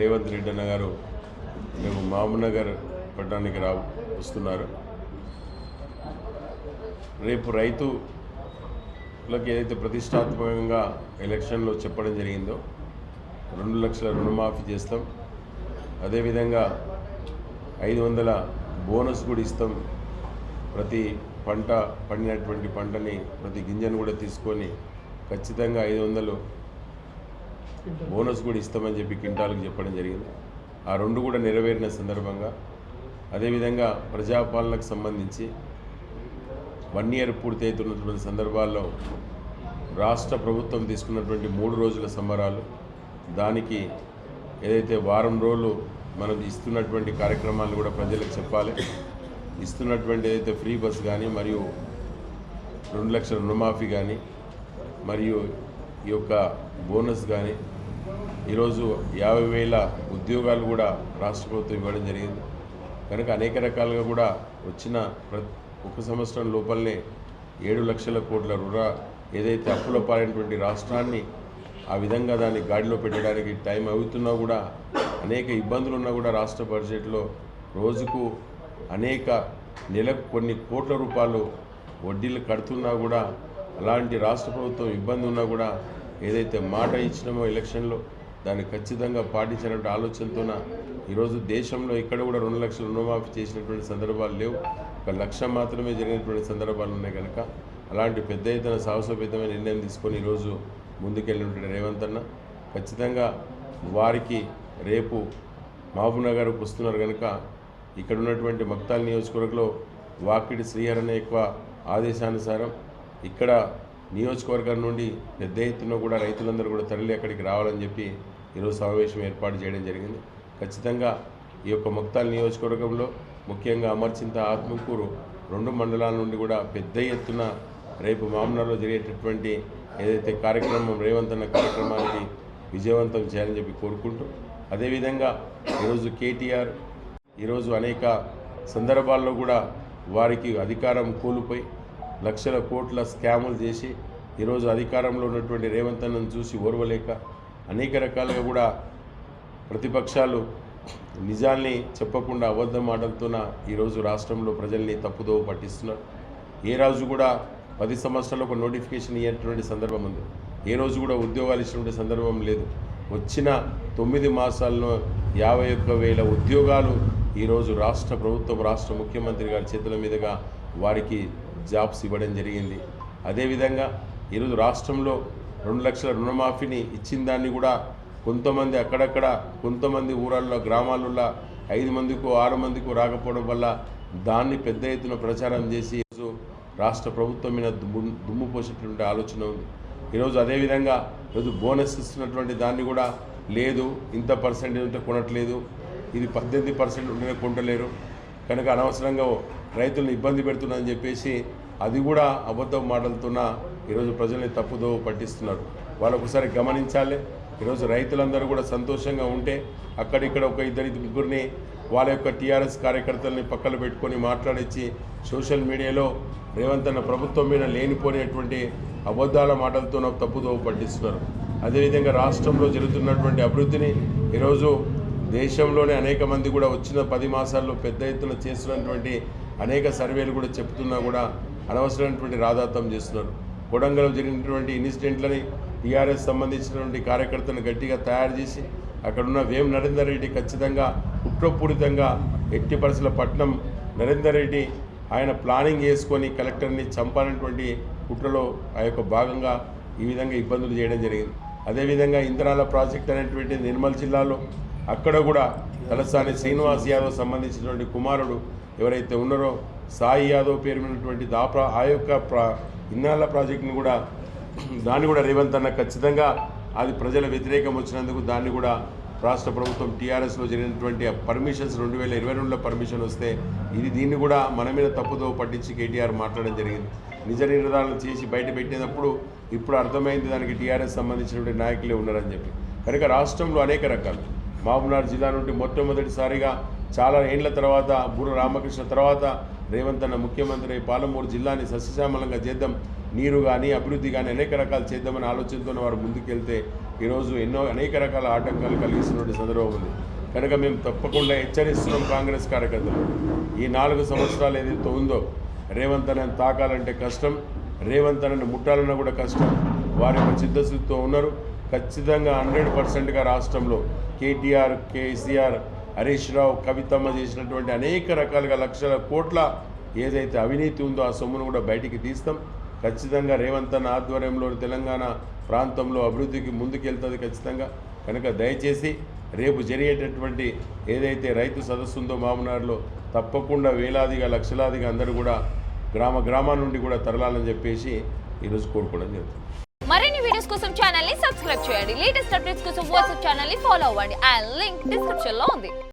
రేవంత్ రెడ్డి అన్న గారు మేము మహబూబ్నగర్ పట్టణానికి వస్తున్నారు. రేపు రైతులకు ఏదైతే ప్రతిష్టాత్మకంగా ఎలక్షన్లో చెప్పడం జరిగిందో 2 లక్షల రుణమాఫీ చేస్తాం, అదేవిధంగా 500 బోనస్ కూడా ఇస్తాం. ప్రతి పంట పండినటువంటి పంటని ప్రతి గింజను కూడా తీసుకొని ఖచ్చితంగా 500 బోనస్ కూడా ఇస్తామని చెప్పి క్వింటాల్కి చెప్పడం జరిగింది. ఆ 2 కూడా నెరవేరిన సందర్భంగా అదేవిధంగా ప్రజాపాలనకు సంబంధించి 1 ఇయర్ పూర్తి అవుతున్నటువంటి సందర్భాల్లో రాష్ట్ర ప్రభుత్వం తీసుకున్నటువంటి 3 రోజుల సంబరాలు, దానికి ఏదైతే వారం రోజులు మనం ఇస్తున్నటువంటి కార్యక్రమాలు కూడా ప్రజలకు చెప్పాలి. ఇస్తున్నటువంటి ఏదైతే ఫ్రీ బస్ కానీ, మరియు 2 లక్షల రుణమాఫీ కానీ, మరియు ఈ యొక్క బోనస్ కానీ, ఈరోజు 50,000 ఉద్యోగాలు కూడా రాష్ట్ర ప్రభుత్వం ఇవ్వడం జరిగింది. కనుక అనేక రకాలుగా కూడా వచ్చిన ఒక సంవత్సరం లోపలనే 7 లక్షల కోట్ల ఏదైతే అప్పుల పాలైనటువంటి రాష్ట్రాన్ని ఆ విధంగా దాన్ని గాడిలో పెట్టడానికి టైం అవుతున్నా కూడా అనేక ఇబ్బందులు ఉన్నా కూడా రాష్ట్ర బడ్జెట్లో రోజుకు నెలకు కొన్ని కోట్ల రూపాయలు వడ్డీలు కడుతున్నా కూడా అలాంటి రాష్ట్ర ప్రభుత్వం ఇబ్బంది ఉన్నా కూడా ఏదైతే మాట ఇచ్చినామో ఎలక్షన్లో దాన్ని ఖచ్చితంగా పాటించినటువంటి ఆలోచనతోన ఈరోజు దేశంలో ఇక్కడ కూడా 2 లక్షల రుణమాఫీ చేసినటువంటి సందర్భాలు లేవు. 1 లక్ష మాత్రమే జరిగినటువంటి సందర్భాలు ఉన్నాయి. కనుక అలాంటి పెద్ద ఎత్తున సాహసోపేతమైన నిర్ణయం తీసుకొని ఈరోజు ముందుకెళ్ళినటువంటి రేవంత్ అన్న ఖచ్చితంగా వారికి రేపు మహబూబ్నగర్కు వస్తున్నారు. కనుక ఇక్కడ ఉన్నటువంటి మక్తాల్ నియోజకవర్గంలో వాకిడి శ్రీహరణ ఎక్కువ ఆదేశానుసారం ఇక్కడ నియోజకవర్గం నుండి పెద్ద ఎత్తున కూడా రైతులందరూ కూడా తరలి అక్కడికి రావాలని చెప్పి ఈరోజు సమావేశం ఏర్పాటు చేయడం జరిగింది. ఖచ్చితంగా ఈ యొక్క మక్తాల్ నియోజకవర్గంలో ముఖ్యంగా అమర్చింత, ఆత్మకూరు 2 మండలాల నుండి కూడా పెద్ద ఎత్తున రేపు మహబూబ్నగర్లో జరిగేటటువంటి ఏదైతే కార్యక్రమం రేవంత్ అన్న కార్యక్రమానికి విజయవంతం చేయాలని చెప్పి కోరుకుంటూ, అదేవిధంగా ఈరోజు కేటీఆర్ ఈరోజు అనేక సందర్భాల్లో కూడా వారికి అధికారం కోల్పోయి లక్షల కోట్ల స్కాములు చేసి ఈరోజు అధికారంలో ఉన్నటువంటి రేవంత్ అన్నను చూసి ఓర్వలేక అనేక రకాలుగా కూడా ప్రతిపక్షాలు నిజాల్ని చెప్పకుండా అబద్ధ మాటలతోన ఈరోజు రాష్ట్రంలో ప్రజల్ని తప్పుదోవ పట్టిస్తున్నారు. ఏ రోజు కూడా 10 సంవత్సరాలు ఒక నోటిఫికేషన్ ఇవ్వనటువంటి సందర్భం ఉంది. ఏ రోజు కూడా ఉద్యోగాలు ఇచ్చినటువంటి సందర్భం లేదు. వచ్చిన 9 మాసాల్లో 51,000 ఉద్యోగాలు ఈరోజు రాష్ట్ర ప్రభుత్వం, రాష్ట్ర ముఖ్యమంత్రి గారి చేతుల మీదుగా వారికి జాబ్స్ ఇవ్వడం జరిగింది. అదేవిధంగా ఈరోజు రాష్ట్రంలో 2 లక్షల రుణమాఫీని ఇచ్చిన దాన్ని కూడా కొంతమంది అక్కడక్కడ, కొంతమంది ఊళ్ళల్లో, గ్రామాలలో 5 మందికో 6 మందికో రాకపోవడం వల్ల దాన్ని పెద్ద ఎత్తున ప్రచారం చేసి ఈరోజు రాష్ట్ర ప్రభుత్వం మీద దుమ్ము పోసేటువంటి ఆలోచన ఉంది. ఈరోజు అదేవిధంగా ఈరోజు బోనస్ ఇస్తున్నటువంటి దాన్ని కూడా లేదు, ఇంత పర్సెంటేజ్ ఉంటే కొనట్లేదు, ఇది 18% ఉంటేనే కొంటలేరు, కనుక అనవసరంగా రైతులను ఇబ్బంది పెడుతుందని చెప్పేసి అది కూడా అబద్ధ మాటలతోన ఈరోజు ప్రజల్ని తప్పుదోవ పట్టిస్తున్నారు. వాళ్ళు ఒకసారి గమనించాలి. ఈరోజు రైతులందరూ కూడా సంతోషంగా ఉంటే అక్కడిక్కడ ఒక 2-3 వాళ్ళ యొక్క టీఆర్ఎస్ కార్యకర్తల్ని పక్కన పెట్టుకొని మాట్లాడించి సోషల్ మీడియాలో రేవంత్ అన్న ప్రభుత్వం మీద లేనిపోయినటువంటి అబద్ధాల మాటలతో తప్పుదోవ పట్టిస్తున్నారు. అదేవిధంగా రాష్ట్రంలో జరుగుతున్నటువంటి అభివృద్ధిని ఈరోజు దేశంలోనే అనేక మంది కూడా వచ్చిన 10 మాసాల్లో పెద్ద ఎత్తున చేస్తున్నటువంటి అనేక సర్వేలు కూడా చెప్తున్నా కూడా అనవసరమైనటువంటి రాధాతం చేస్తున్నారు. కొడంగల్లో జరిగినటువంటి ఇన్సిడెంట్లని టీఆర్ఎస్ సంబంధించినటువంటి కార్యకర్తలను గట్టిగా తయారు చేసి అక్కడున్న వేం నరేందర్ రెడ్డి ఖచ్చితంగా కుట్రపూరితంగా ఎట్టి పరిస్థితుల పట్నం నరేందర్ రెడ్డి ఆయన ప్లానింగ్ చేసుకొని కలెక్టర్ని చంపాలన్నటువంటి కుట్రలో ఆ యొక్క భాగంగా ఈ విధంగా ఇబ్బందులు చేయడం జరిగింది. అదేవిధంగా ఇంధనాల ప్రాజెక్ట్ అనేటువంటి నిర్మల్ జిల్లాలో అక్కడ కూడా తలసాని శ్రీనివాస్ యాదవ్ సంబంధించినటువంటి కుమారుడు ఎవరైతే ఉన్నారో సాయి యాదవ్ పేరు ఉన్నటువంటి ఆ యొక్క ఇంధనాల ప్రాజెక్టుని కూడా దాన్ని కూడా రేవంత్ అన్న ఖచ్చితంగా అది ప్రజల వ్యతిరేకం వచ్చినందుకు దాన్ని కూడా రాష్ట్ర ప్రభుత్వం టీఆర్ఎస్లో జరిగినటువంటి పర్మిషన్స్ 2022లో పర్మిషన్ వస్తే దీన్ని కూడా మన మీద తప్పుదో పట్టించి కేటీఆర్ మాట్లాడడం జరిగింది. నిజ నిర్ధారణ చేసి బయట పెట్టినప్పుడు ఇప్పుడు అర్థమైంది దానికి టీఆర్ఎస్ సంబంధించినటువంటి నాయకులే ఉన్నారని చెప్పి. కనుక రాష్ట్రంలో అనేక రకాలు మహబూబ్నగర్ జిల్లా నుండి మొట్టమొదటిసారిగా చాలా ఏళ్ల తర్వాత బూర రామకృష్ణ తర్వాత రేవంత్ అన్న ముఖ్యమంత్రి పాలమూరు జిల్లాని సస్యశ్యామలంగా చేద్దాం, నీరు కానీ అభివృద్ధి కానీ అనేక రకాలు చేద్దామని ఆలోచనతో వారు ముందుకెళ్తే ఈరోజు అనేక రకాల ఆటంకాలు కలిగిస్తున్నటువంటి సందర్భం ఉంది. కనుక మేము తప్పకుండా హెచ్చరిస్తున్నాం కాంగ్రెస్ కార్యకర్తలు, ఈ 4 సంవత్సరాలు ఏదైతే ఉందో రేవంత్ అన్నని తాకాలంటే కష్టం, రేవంత్ అన్నని ముట్టాలన్నా కూడా కష్టం. వారి యొక్క చిత్తశుద్ధితో ఉన్నారు. ఖచ్చితంగా 100%గా రాష్ట్రంలో కేటీఆర్, కేసీఆర్, హరీష్ రావు, కవితమ్మ చేసినటువంటి అనేక రకాలుగా లక్షల కోట్ల ఏదైతే అవినీతి ఉందో ఆ సొమ్మును కూడా బయటికి తీస్తాం. ఖచ్చితంగా రేవంత్ అన్న ఆధ్వర్యంలో తెలంగాణ ప్రాంతంలో అభివృద్ధికి ముందుకెళ్తుంది ఖచ్చితంగా. కనుక దయచేసి రేపు జరిగేటటువంటి ఏదైతే రైతు సదస్సు ఉందో మామనాడులో తప్పకుండా వేలాదిగా లక్షలాదిగా అందరూ కూడా గ్రామాల నుండి కూడా తరలాలని చెప్పేసి ఈరోజు కోరుకోవడం జరుగుతుంది. మరిన్ని వీడియోస్ కోసం ఛానల్ ని సబ్స్క్రైబ్ చేయండి. లేటెస్ట్ అప్డేట్స్ కోసం వాట్సాప్ ఛానల్ ని ఫాలో అవ్వండి. ఆ లింక్ డిస్క్రిప్షన్ లో ఉంది.